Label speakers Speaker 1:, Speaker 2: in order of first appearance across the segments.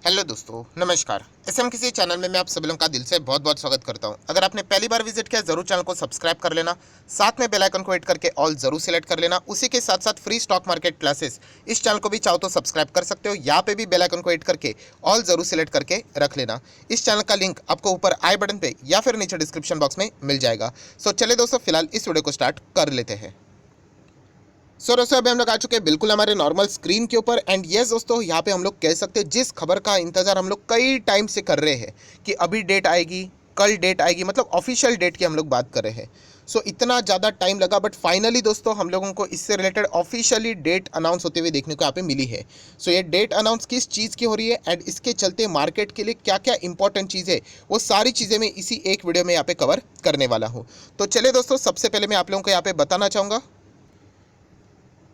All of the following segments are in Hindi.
Speaker 1: हेलो दोस्तों, नमस्कार। एसएम किसी चैनल में मैं आप सभी लोगों का दिल से बहुत बहुत स्वागत करता हूं। अगर आपने पहली बार विजिट किया जरूर चैनल को सब्सक्राइब कर लेना, साथ में बेल आइकन को हिट करके ऑल जरूर सिलेक्ट कर लेना। उसी के साथ साथ फ्री स्टॉक मार्केट क्लासेस इस चैनल को भी चाहो तो सब्सक्राइब कर सकते हो, यहाँ पे भी बेल आइकन को हिट करके ऑल जरूर सिलेक्ट करके रख लेना। इस चैनल का लिंक आपको ऊपर आई बटन पे या फिर नीचे डिस्क्रिप्शन बॉक्स में मिल जाएगा। सो चले दोस्तों, फिलहाल इस वीडियो को स्टार्ट कर लेते हैं। सो दोस्तों, अभी हम लोग आ चुके हैं बिल्कुल हमारे नॉर्मल स्क्रीन के ऊपर। एंड यस दोस्तों, यहाँ पे हम लोग कह सकते हैं जिस खबर का इंतजार हम लोग कई टाइम से कर रहे हैं कि अभी डेट आएगी, कल डेट आएगी, मतलब ऑफिशियल डेट की हम लोग बात कर रहे हैं। सो इतना ज़्यादा टाइम लगा, बट फाइनली दोस्तों हम लोगों को इससे रिलेटेड ऑफिशियली डेट अनाउंस होते हुए देखने को यहाँ पे मिली है। सो ये डेट अनाउंस किस चीज़ की हो रही है एंड इसके चलते मार्केट के लिए क्या क्या इंपॉर्टेंट चीज़ है, वो सारी चीज़ें मैं इसी एक वीडियो में यहाँ पे कवर करने वाला हूँ। तो चलिए दोस्तों, सबसे पहले मैं आप लोगों को यहाँ पे बताना चाहूँगा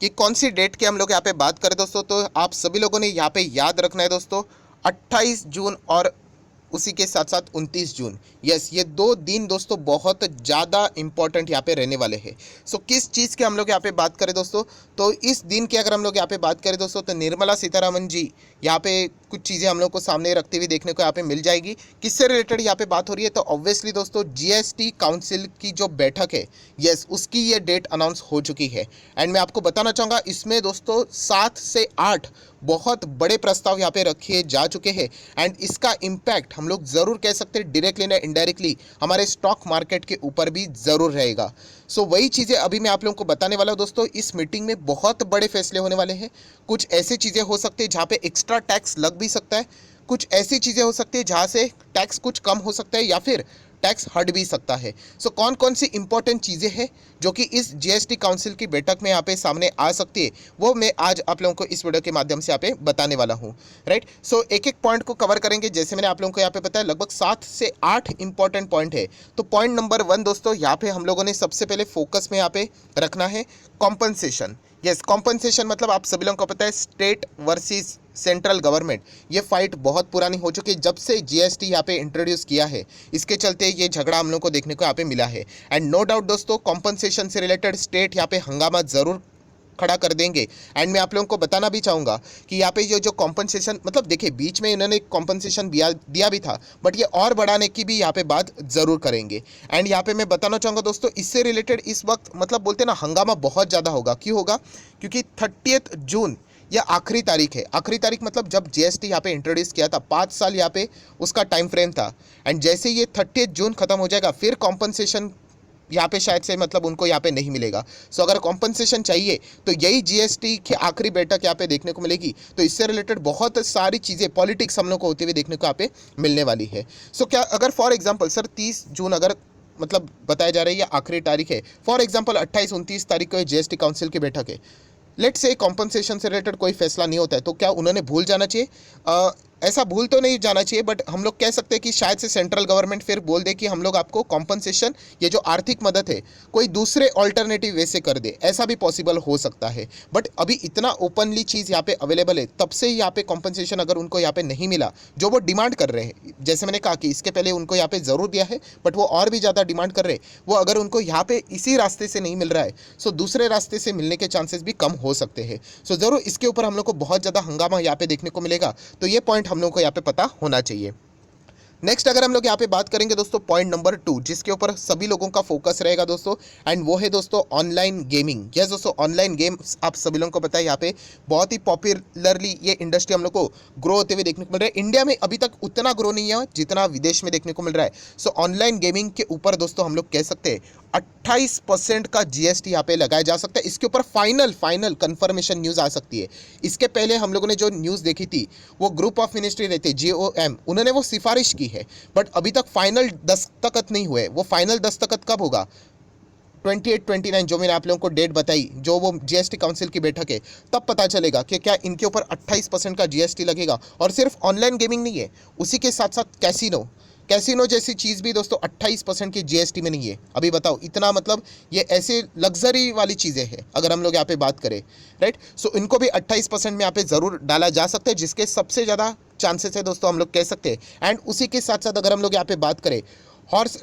Speaker 1: कि कौन सी डेट की हम लोग यहाँ पे बात करें दोस्तों। तो आप सभी लोगों ने यहाँ पे याद रखना है दोस्तों, 28 जून और उसी के साथ साथ 29 जून। यस, ये दो दिन दोस्तों बहुत ज़्यादा इंपॉर्टेंट यहाँ पे रहने वाले हैं। सो किस चीज़ की हम लोग यहाँ पे बात करें दोस्तों, तो इस दिन की अगर हम लोग यहाँ पे बात करें दोस्तों, तो निर्मला सीतारमण जी यहाँ पे कुछ चीज़ें हम लोग को सामने रखते हुए देखने को यहाँ पे मिल जाएगी। किससे रिलेटेड यहाँ पे बात हो रही है, तो ऑब्वियसली दोस्तों जीएसटी काउंसिल की जो बैठक है, यस, उसकी ये डेट अनाउंस हो चुकी है। एंड मैं आपको बताना चाहूँगा इसमें दोस्तों 7 से 8 बहुत बड़े प्रस्ताव यहाँ पे रखे जा चुके हैं। एंड इसका इम्पैक्ट हम लोग ज़रूर कह सकते हैं डायरेक्टली ना इनडायरेक्टली हमारे स्टॉक मार्केट के ऊपर भी ज़रूर रहेगा। सो वही चीज़ें अभी मैं आप लोगों को बताने वाला हूँ दोस्तों। इस मीटिंग में बहुत बड़े फैसले होने वाले हैं। कुछ ऐसी चीज़ें हो सकती है जहाँ पे एक्स्ट्रा टैक्स लग भी सकता है, कुछ ऐसी चीज़ें हो सकती है जहाँ से टैक्स कुछ कम हो सकता है या फिर टैक्स हट भी सकता है। सो कौन कौन सी इंपॉर्टेंट चीज़ें हैं जो कि इस जीएसटी काउंसिल की बैठक में यहाँ पे सामने आ सकती है, वो मैं आज आप लोगों को इस वीडियो के माध्यम से यहाँ पे बताने वाला हूँ। राइट, सो एक एक पॉइंट को कवर करेंगे। जैसे मैंने आप लोगों को यहाँ पे बताया लगभग 7 से 8 इंपॉर्टेंट पॉइंट है। तो पॉइंट नंबर 1 दोस्तों, यहाँ पे हम लोगों ने सबसे पहले फोकस में यहाँ पे रखना है कॉम्पनसेशन। यस, कॉम्पनसेशन मतलब आप सभी लोगों को पता है स्टेट वर्सेस सेंट्रल गवर्नमेंट, ये फाइट बहुत पुरानी हो चुकी है। जब से जीएसटी यहाँ पे इंट्रोड्यूस किया है, इसके चलते ये झगड़ा हम लोग को देखने को यहाँ पे मिला है। एंड नो डाउट दोस्तों, कॉम्पनसेशन से रिलेटेड स्टेट यहाँ पे हंगामा ज़रूर खड़ा कर देंगे। एंड मैं आप लोगों को बताना भी चाहूँगा कि यहाँ पे ये जो कॉम्पनसेशन, मतलब देखिए बीच में इन्होंने कॉम्पनसेशन दिया भी था, बट ये और बढ़ाने की भी यहाँ पे बात ज़रूर करेंगे। एंड यहाँ पे मैं बताना चाहूँगा दोस्तों, इससे रिलेटेड इस वक्त मतलब बोलते हैं ना हंगामा बहुत ज़्यादा होगा। क्यों होगा, क्योंकि 30 जून यह आखिरी तारीख है। आखिरी तारीख मतलब जब जीएसटी यहाँ पे इंट्रोड्यूस किया था, 5 साल यहाँ पे उसका टाइम फ्रेम था। एंड जैसे ये 30 जून खत्म हो जाएगा, फिर कॉम्पनसेशन यहाँ पे शायद से मतलब उनको यहाँ पे नहीं मिलेगा। सो अगर कॉम्पनसेशन चाहिए तो यही जीएसटी की आखिरी बैठक यहाँ पे देखने को मिलेगी। तो इससे रिलेटेड बहुत सारी चीज़ें पॉलिटिक्स हम लोग को होते हुए देखने को यहाँ पे मिलने वाली है। सो क्या अगर फॉर एग्जांपल सर 30 जून अगर मतलब बताया जा रहा है ये आखिरी तारीख है, फॉर एग्जांपल 28-29 तारीख को जीएसटी काउंसिल की बैठक है, लेट से कॉम्पनसेशन से रिलेटेड कोई फैसला नहीं होता है, तो क्या उन्होंने भूल जाना चाहिए? ऐसा भूल तो नहीं जाना चाहिए, बट हम लोग कह सकते हैं कि शायद से सेंट्रल गवर्नमेंट फिर बोल दे कि हम लोग आपको कॉम्पनसेशन, ये जो आर्थिक मदद है, कोई दूसरे ऑल्टरनेटिव वे से कर दे। ऐसा भी पॉसिबल हो सकता है। बट अभी इतना ओपनली चीज़ यहाँ पे अवेलेबल है, तब से यहाँ पे कॉम्पनसेशन अगर उनको यहाँ पे नहीं मिला जो वो डिमांड कर रहे हैं, जैसे मैंने कहा कि इसके पहले उनको यहाँ पे ज़रूर दिया है, बट वो और भी ज़्यादा डिमांड कर रहे हैं, वो अगर उनको यहाँ पे इसी रास्ते से नहीं मिल रहा है, सो दूसरे रास्ते से मिलने के चांसेस भी कम हो सकते हैं। सो ज़रूर इसके ऊपर हम लोग को बहुत ज़्यादा हंगामा यहाँ पे देखने को मिलेगा। तो ये पॉइंट हम लोग को यहाँ पे पता होना चाहिए। नेक्स्ट अगर हम लोग यहाँ पे बात करेंगे दोस्तों, पॉइंट नंबर 2 जिसके ऊपर सभी लोगों का फोकस रहेगा दोस्तों, एंड वो है दोस्तों ऑनलाइन गेमिंग। यस दोस्तों, ऑनलाइन गेम्स आप सभी लोगों को पता है यहाँ पे बहुत ही पॉपुलरली ये इंडस्ट्री हम लोग को ग्रो होते हुए देखने को मिल रहा है। इंडिया में अभी तक उतना ग्रो नहीं है जितना विदेश में देखने को मिल रहा है। सो ऑनलाइन गेमिंग के ऊपर दोस्तों हम लोग कह सकते हैं 28% का जीएसटी यहाँ पे लगाया जा सकता है। इसके ऊपर फाइनल कंफर्मेशन न्यूज़ आ सकती है। इसके पहले हम लोगों ने जो न्यूज़ देखी थी वो ग्रुप ऑफ मिनिस्ट्री रहते जीओएम, उन्होंने वो सिफारिश की है, बट अभी तक फाइनल दस्तखत नहीं हुए। वो फाइनल दस्तखत कब होगा, 28-29 जो मैंने आप लोगों को डेट बताई, जो वो जीएसटी काउंसिल की बैठक है, तब पता चलेगा कि क्या इनके ऊपर 28% का जीएसटी लगेगा। और सिर्फ ऑनलाइन गेमिंग नहीं है, उसी के साथ साथ कैसीनो जैसी चीज़ भी दोस्तों 28% की जीएसटी में नहीं है। अभी बताओ इतना, मतलब ये ऐसे लग्जरी वाली चीज़ें हैं अगर हम लोग यहाँ पे बात करें। राइट, सो इनको भी 28% में यहाँ पे ज़रूर डाला जा सकता है, जिसके सबसे ज़्यादा चांसेस है दोस्तों हम लोग कह सकते हैं। एंड उसी के साथ साथ अगर हम लोग यहाँ पे बात करें हॉर्स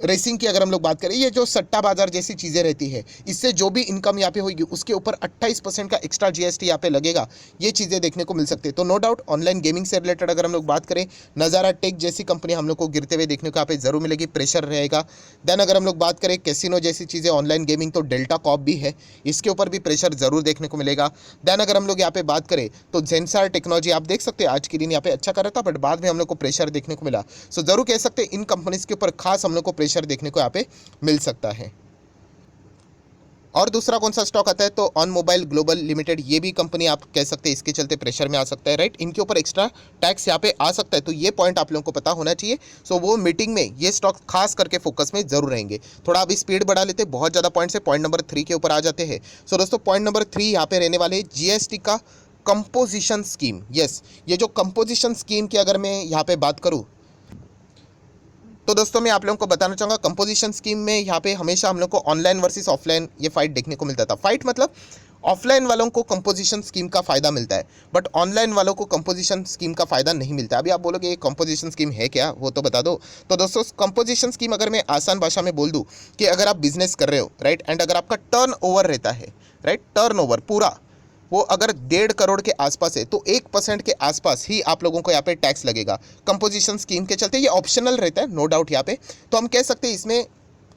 Speaker 1: रेसिंग की अगर हम लोग बात करें, ये जो सट्टा बाजार जैसी चीज़ें रहती है, इससे जो भी इनकम यहाँ पे होगी उसके ऊपर 28% का एक्स्ट्रा जीएसटी यहाँ पे लगेगा। ये चीज़ें देखने को मिल सकती है। तो नो डाउट ऑनलाइन गेमिंग से रिलेटेड अगर हम लोग बात करें, नज़ारा टेक जैसी कंपनी हम लोग को गिरते हुए देखने को यहाँ पे जरूर मिलेगी, प्रेशर रहेगा। देन अगर हम लोग बात करें कैसीनो जैसी चीज़ें ऑनलाइन गेमिंग, तो डेल्टा कॉप भी है, इसके ऊपर भी प्रेशर जरूर देखने को मिलेगा। देन अगर हम लोग यहाँ पे बात करें तो जेंसार टेक्नोलॉजी, आप देख सकते हैं आज के दिन यहाँ पे अच्छा कर रहा था, बट बाद में हम लोग को प्रेशर देखने को मिला। सो जरूर कह सकते हैं इन कंपनीज के ऊपर खास हम लोग को प्रेशर देखने को यहाँ पे मिल सकता है। और दूसरा कौन सा स्टॉक आता है, तो ऑन मोबाइल ग्लोबल लिमिटेड, ये भी कंपनी आप कह सकते हैं इसके चलते प्रेशर में आ सकता है, राइट। इनके ऊपर एक्स्ट्रा टैक्स यहाँ पे आ सकता है, तो ये पॉइंट आप लोगों को पता होना चाहिए। सो वो मीटिंग में ये स्टॉक खास करके फोकस में जरूर रहेंगे। थोड़ा अभी स्पीड बढ़ा लेते, बहुत ज़्यादा पॉइंट से पॉइंट नंबर 3 के ऊपर आ जाते हैं। सो दोस्तों पॉइंट नंबर 3 यहाँ पे रहने वाले जीएसटी का कंपोजिशन स्कीम। यस, ये जो कंपोजिशन स्कीम की अगर मैं यहाँ पे बात करूँ, तो दोस्तों मैं आप लोगों को बताना चाहूँगा, कंपोजिशन स्कीम में यहाँ पे हमेशा हम लोग को ऑनलाइन वर्सेस ऑफलाइन ये फाइट देखने को मिलता था। फाइट मतलब ऑफलाइन वालों को कंपोजिशन स्कीम का फ़ायदा मिलता है, बट ऑनलाइन वालों को कंपोजिशन स्कीम का फ़ायदा नहीं मिलता। अभी आप बोलोगे ये कंपोजिशन स्कीम है क्या, वो तो बता दो। तो दोस्तों कंपोजिशन स्कीम अगर मैं आसान भाषा में बोल दूँ कि अगर आप बिजनेस कर रहे हो, राइट, एंड अगर आपका टर्न ओवर रहता है, राइट, टर्न ओवर पूरा वो अगर 1.5 करोड़ के आसपास है, तो 1% के आसपास ही आप लोगों को यहाँ पे टैक्स लगेगा कंपोजिशन स्कीम के चलते। ये ऑप्शनल रहता है नो डाउट यहाँ पे, तो हम कह सकते हैं इसमें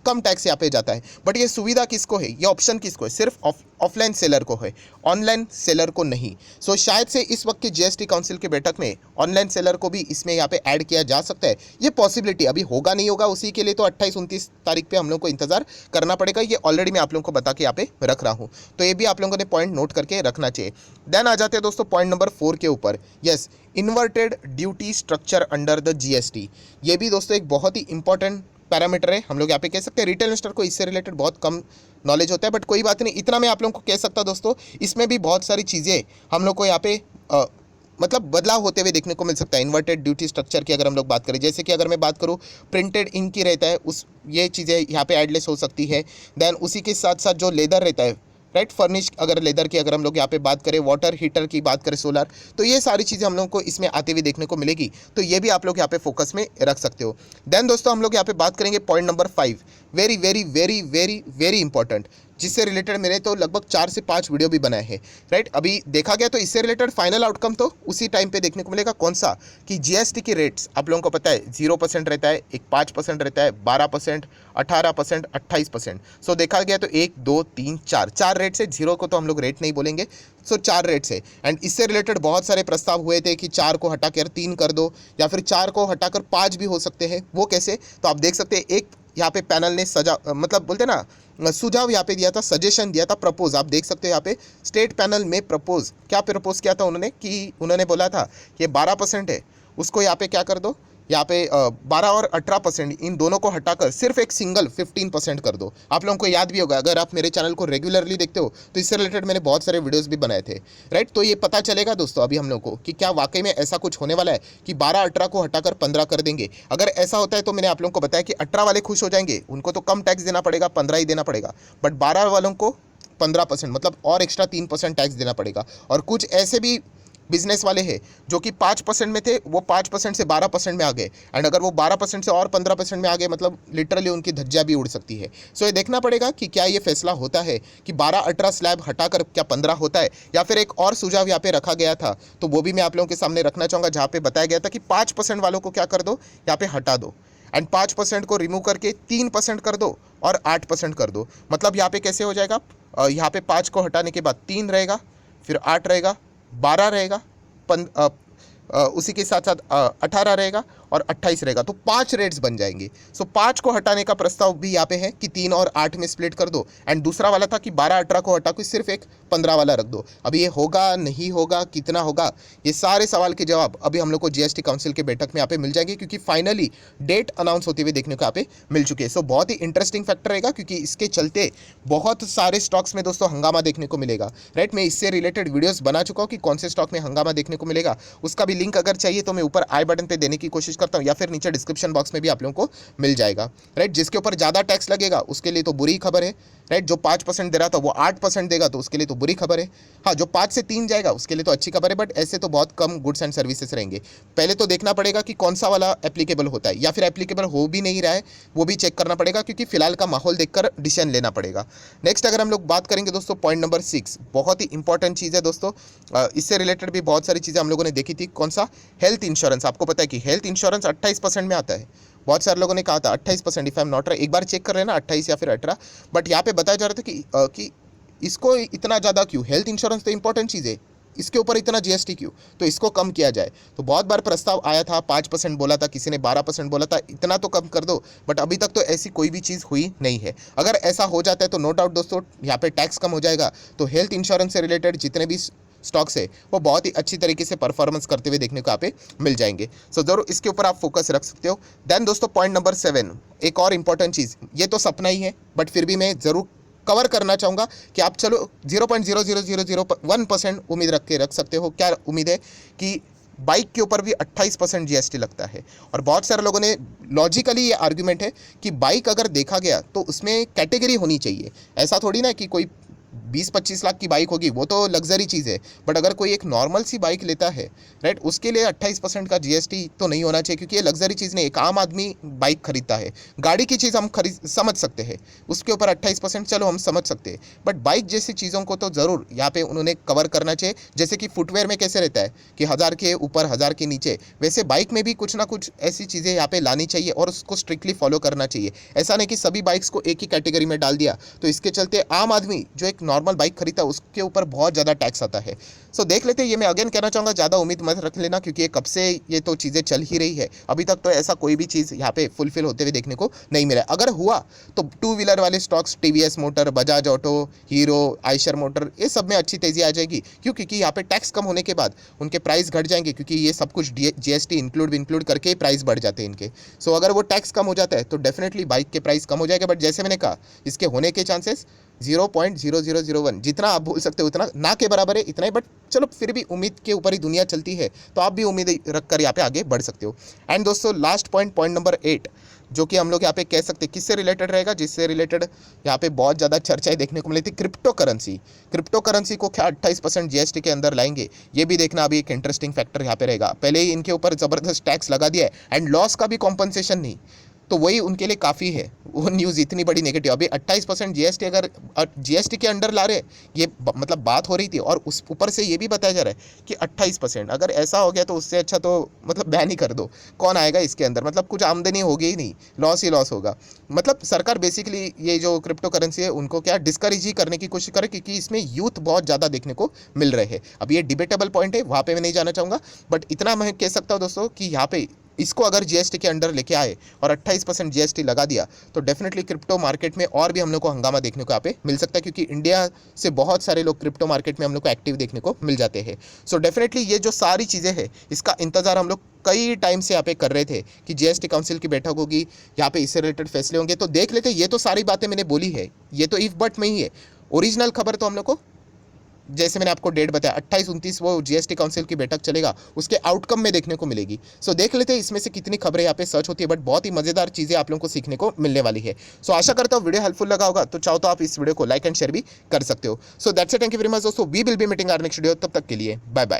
Speaker 1: कम टैक्स यहाँ पे जाता है। बट ये सुविधा किसको है, ये ऑप्शन किसको है, सिर्फ ऑफलाइन सेलर को है, ऑनलाइन सेलर को नहीं। सो शायद से इस वक्त की जीएसटी काउंसिल की बैठक में ऑनलाइन सेलर को भी इसमें यहाँ पे ऐड किया जा सकता है। ये पॉसिबिलिटी अभी होगा नहीं होगा, उसी के लिए तो 28-29 तारीख पे हम लोग को इंतजार करना पड़ेगा। ये ऑलरेडी मैं आप लोगों को बता के यहाँ पे रख रहा हूँ, तो ये भी आप लोगों ने पॉइंट नोट करके रखना चाहिए। देन आ जाते हैं दोस्तों पॉइंट नंबर 4 के ऊपर। Yes, inverted duty structure under the GST. ये भी दोस्तों एक बहुत ही इंपॉर्टेंट पैरामीटर है, हम लोग यहाँ पे कह सकते हैं। रिटेल इन्वेस्टर को इससे रिलेटेड बहुत कम नॉलेज होता है, बट कोई बात नहीं, इतना मैं आप लोगों को कह सकता दोस्तों, इसमें भी बहुत सारी चीज़ें हम लोग को यहाँ पे मतलब बदलाव होते हुए देखने को मिल सकता है। इन्वर्टेड ड्यूटी स्ट्रक्चर की अगर हम लोग बात करें, जैसे कि अगर मैं बात करूँ प्रिंटेड इंक की रहता है, उस ये चीज़ें यहाँ पे एडलेस हो सकती है। देन उसी के साथ साथ जो लेदर रहता है, राइट, फर्निश अगर लेदर की अगर हम लोग यहाँ पे बात करें, वाटर हीटर की बात करें, सोलर, तो ये सारी चीज़ें हम लोग को इसमें आते हुए देखने को मिलेगी। तो ये भी आप लोग यहाँ पे फोकस में रख सकते हो। देन दोस्तों हम लोग यहाँ पे बात करेंगे point number 5, very very very very very important, जिससे रिलेटेड मैंने तो लगभग 4 से 5 वीडियो भी बनाए हैं, राइट। अभी देखा गया तो इससे रिलेटेड फाइनल आउटकम तो उसी टाइम पे देखने को मिलेगा। कौन सा, कि जीएसटी की रेट्स आप लोगों को पता है 0% रहता है, एक 5% रहता है, 12%, 18%, 28%। सो देखा गया तो 1, 2, 3, 4 रेट्स है। 0 को तो हम लोग रेट नहीं बोलेंगे, सो 4 रेट्स है। एंड इससे रिलेटेड बहुत सारे प्रस्ताव हुए थे कि 4 को हटाकर 3 कर दो, या फिर 4 को हटाकर 5 भी हो सकते हैं। वो कैसे, तो आप देख सकते हैं एक यहाँ पे पैनल ने मतलब बोलते ना सुझाव यहाँ पे दिया था, सजेशन दिया था, प्रपोज, आप देख सकते हो यहाँ पे स्टेट पैनल में प्रपोज क्या प्रपोज किया था उन्होंने, कि उन्होंने बोला था कि 12% है, उसको यहाँ पे क्या कर दो, यहाँ पे 12 और 18% इन दोनों को हटाकर सिर्फ एक सिंगल 15% कर दो। आप लोगों को याद भी होगा, अगर आप मेरे चैनल को रेगुलरली देखते हो तो इससे रिलेटेड मैंने बहुत सारे वीडियोस भी बनाए थे, राइट। तो ये पता चलेगा दोस्तों अभी हम लोग को कि क्या वाकई में ऐसा कुछ होने वाला है कि 12-18 को हटाकर 15 कर देंगे। अगर ऐसा होता है तो मैंने आप लोगों को बताया कि 18 वाले खुश हो जाएंगे, उनको तो कम टैक्स देना पड़ेगा, 15 ही देना पड़ेगा, बट 12 वालों को 15%, मतलब और एक्स्ट्रा 3% टैक्स देना पड़ेगा। और कुछ ऐसे भी बिजनेस वाले हैं जो कि 5% में थे, वो 5% से 12% में आ गए, एंड अगर वो 12% से और 15% में आ गए, मतलब लिटरली उनकी धज्जियां भी उड़ सकती है। सो ये देखना पड़ेगा कि क्या ये फैसला होता है कि 12-18 स्लैब हटाकर क्या 15 होता है, या फिर एक और सुझाव यहाँ पे रखा गया था, तो वो भी मैं आप लोगों के सामने रखना चाहूँगा, जहाँ पे बताया गया था कि 5% वालों को क्या कर दो, यहाँ पे हटा दो, एंड 5% को रिमूव करके 3% कर दो और 8% कर दो। मतलब यहाँ पे कैसे हो जाएगा, यहाँ पे 5 को हटाने के बाद 3 रहेगा, फिर 8 रहेगा, 12 रहेगा, उसी के साथ साथ 18 रहेगा और 28 रहेगा, तो 5 रेट्स बन जाएंगे। सो 5 को हटाने का प्रस्ताव भी यहाँ पे है कि 3 और 8 में स्प्लिट कर दो, एंड दूसरा वाला था कि 12-18 को हटा के सिर्फ एक 15 वाला रख दो। अभी ये होगा नहीं होगा, कितना होगा, ये सारे सवाल के जवाब अभी हम लोग को जीएसटी काउंसिल के बैठक में यहाँ पे मिल जाएंगे, क्योंकि फाइनली डेट अनाउंस होते हुए देखने को यहाँ पे मिल चुके हैं। सो बहुत ही इंटरेस्टिंग फैक्टर रहेगा, क्योंकि इसके चलते बहुत सारे स्टॉक्स में दोस्तों हंगामा देखने को मिलेगा, राइट। मैं इससे रिलेटेड वीडियोस बना चुका हूँ कि कौन से स्टॉक में हंगामा देखने को मिलेगा, उसका भी लिंक अगर चाहिए तो मैं ऊपर आई बटन पे देने की कोशिश करता हूँ, या फिर नीचे डिस्क्रिप्शन बॉक्स में भी आप लोगों को मिल जाएगा, राइट। जिसके ऊपर ज़्यादा टैक्स लगेगा उसके लिए तो बुरी खबर है, राइट। जो 5% दे रहा था वो 8% देगा तो उसके लिए तो बुरी खबर है। हाँ, जो 5 से 3 जाएगा उसके लिए तो अच्छी खबर है, बट ऐसे तो बहुत कम गुड्स एंड सर्विसेज रहेंगे। पहले तो देखना पड़ेगा कि कौन सा वाला एप्लीकेबल होता है, या फिर एप्लीकेबल हो भी नहीं रहा है वो भी चेक करना पड़ेगा, क्योंकि फिलहाल का माहौल देखकर डिसीजन लेना पड़ेगा। नेक्स्ट अगर हम लोग बात करेंगे दोस्तों, पॉइंट नंबर 6 बहुत ही इंपॉर्टेंट चीज़ है दोस्तों। इससे रिलेटेड भी बहुत सारी चीज़ें हम लोगों ने देखी थी। कौन सा? Health insurance. आपको पता है कि हेल्थ इंश्योरेंस 28% में आता है। बहुत सारे लोगों ने कहा था 28%, if I am not right, एक बार चेक कर लेना 28 या फिर 18। बट यहाँ पे बताया जा रहा था कि इसको इतना ज़्यादा क्यों, हेल्थ इंश्योरेंस तो इंपॉर्टेंट चीज़ है, इसके ऊपर इतना जीएसटी क्यों, तो इसको कम किया जाए। तो बहुत बार प्रस्ताव आया था, 5% बोला था, किसी ने 12% बोला था, इतना तो कम कर दो, बट अभी तक तो ऐसी कोई भी चीज़ हुई नहीं है। अगर ऐसा हो जाता है तो नो डाउट दोस्तों यहाँ पे टैक्स कम हो जाएगा, तो हेल्थ इंश्योरेंस से रिलेटेड जितने भी स्टॉक्स है वो बहुत ही अच्छी तरीके से परफॉर्मेंस करते हुए देखने को यहाँ पे मिल जाएंगे। सो जरूर इसके ऊपर आप फोकस रख सकते हो। देन दोस्तों पॉइंट नंबर 7, एक और इंपॉर्टेंट चीज़, ये तो सपना ही है बट फिर भी मैं ज़रूर कवर करना चाहूँगा कि आप चलो 0.00001% उम्मीद रख सकते हो। क्या उम्मीद है? कि बाइक के ऊपर भी 28% जीएसटी लगता है। और बहुत सारे लोगों ने लॉजिकली ये आर्ग्यूमेंट है कि बाइक अगर देखा गया तो उसमें कैटेगरी होनी चाहिए। ऐसा थोड़ी ना कि कोई 20-25 लाख की बाइक होगी वो तो लग्जरी चीज़ है, बट अगर कोई एक नॉर्मल सी बाइक लेता है, राइट, उसके लिए 28% का जीएसटी तो नहीं होना चाहिए, क्योंकि ये लग्जरी चीज़ नहीं, एक आम आदमी बाइक खरीदता है। गाड़ी की चीज़ हम समझ सकते हैं, उसके ऊपर 28% चलो हम समझ सकते हैं, बट बाइक जैसी चीज़ों को तो ज़रूर यहाँ पे उन्होंने कवर करना चाहिए। जैसे कि फुटवेयर में कैसे रहता है कि 1000 के ऊपर 1000 के नीचे, वैसे बाइक में भी कुछ ना कुछ ऐसी चीज़ें यहाँ पे लानी चाहिए और उसको स्ट्रिक्टली फॉलो करना चाहिए। ऐसा नहीं कि सभी बाइक्स को एक ही कैटेगरी में डाल दिया, तो इसके चलते आम आदमी जो एक नॉर्मल बाइक खरीदता है उसके ऊपर बहुत ज़्यादा टैक्स आता है। सो देख लेते हैं। ये मैं अगेन कहना चाहूँगा, ज़्यादा उम्मीद मत रख लेना, क्योंकि कब से ये तो चीज़ें चल ही रही है, अभी तक तो ऐसा कोई भी चीज़ यहाँ पे फुलफिल होते हुए देखने को नहीं मिला। अगर हुआ तो 2 व्हीलर वाले stocks, TVS motor, Bajaj auto, hero, Eicher motor, ये सब में अच्छी तेज़ी आ जाएगी। क्यों? क्योंकि यहाँ पे टैक्स कम होने के बाद उनके प्राइस घट जाएंगे, क्योंकि ये सब कुछ जीएसटी इंक्लूड करके प्राइस बढ़ जाते हैं इनके। सो अगर वो टैक्स कम हो जाता है तो डेफिनेटली बाइक के प्राइस कम हो जाएगा। बट जैसे मैंने कहा, इसके होने के चांसेस 0.0001, जितना आप भूल सकते हो उतना ना के बराबर है, इतना ही। बट चलो फिर भी उम्मीद के ऊपर ही दुनिया चलती है, तो आप भी उम्मीद रखकर यहाँ पे आगे बढ़ सकते हो। एंड दोस्तों लास्ट पॉइंट नंबर 8, जो कि हम लोग यहाँ पे कह सकते हैं किससे रिलेटेड रहेगा, जिससे रिलेटेड यहाँ पे बहुत ज़्यादा चर्चाएं देखने को मिली थी, क्रिप्टो करेंसी को क्या 28% जीएसटी के अंदर लाएंगे, ये भी देखना अभी एक इंटरेस्टिंग फैक्टर यहाँ पे रहेगा। पहले ही इनके ऊपर ज़बरदस्त टैक्स लगा दिया है एंड लॉस का भी कॉम्पनसेशन नहीं, तो वही उनके लिए काफ़ी है। वो न्यूज़ इतनी बड़ी नेगेटिव, अभी 28% जीएसटी अगर जीएसटी के अंडर ला रहे, ये मतलब बात हो रही थी, और उस ऊपर से ये भी बताया जा रहा है कि 28%, अगर ऐसा हो गया तो उससे अच्छा तो मतलब बैन ही कर दो। कौन आएगा इसके अंदर? मतलब कुछ आमदनी होगी ही नहीं, लॉस ही लॉस होगा। मतलब सरकार बेसिकली ये जो क्रिप्टो करेंसी है उनको क्या डिस्करेज ही करने की कोशिश करे, क्योंकि इसमें यूथ बहुत ज़्यादा देखने को मिल रहे हैं। अब ये डिबेटेबल पॉइंट है, वहाँ पर मैं नहीं जाना चाहूँगा, बट इतना मैं कह सकता हूँ दोस्तों कि यहाँ पे इसको अगर जीएसटी के अंडर लेके आए और 28% जीएसटी लगा दिया तो डेफिनेटली क्रिप्टो मार्केट में और भी हम लोग को हंगामा देखने को यहाँ पे मिल सकता है, क्योंकि इंडिया से बहुत सारे लोग क्रिप्टो मार्केट में हम लोग को एक्टिव देखने को मिल जाते हैं। सो डेफिनेटली ये जो सारी चीज़ें हैं इसका इंतजार हम लोग कई टाइम से यहाँ पे कर रहे थे कि जीएसटी काउंसिल की बैठक होगी, यहाँ पे इससे रिलेटेड फैसले होंगे। तो देख लेते, ये तो सारी बातें मैंने बोली है, ये तो इफ बट में ही है। ओरिजिनल खबर तो हम लोग को, जैसे मैंने आपको डेट बताया 28-29 वो जीएसटी काउंसिल की बैठक चलेगा, उसके आउटकम में देखने को मिलेगी। सो देख लेते हैं इसमें से कितनी खबरें यहाँ पे सर्च होती है, बट बहुत ही मजेदार चीज़ें आप लोगों को सीखने को मिलने वाली है। सो आशा करता हूँ वीडियो हेल्पफुल लगा होगा, तो चाहो तो आप इस वीडियो को लाइक एंड शेयर भी कर सकते हो। So that's it, thank you very much दोस्तों, we will be meeting our next video, तब तक के लिए बाय बाय।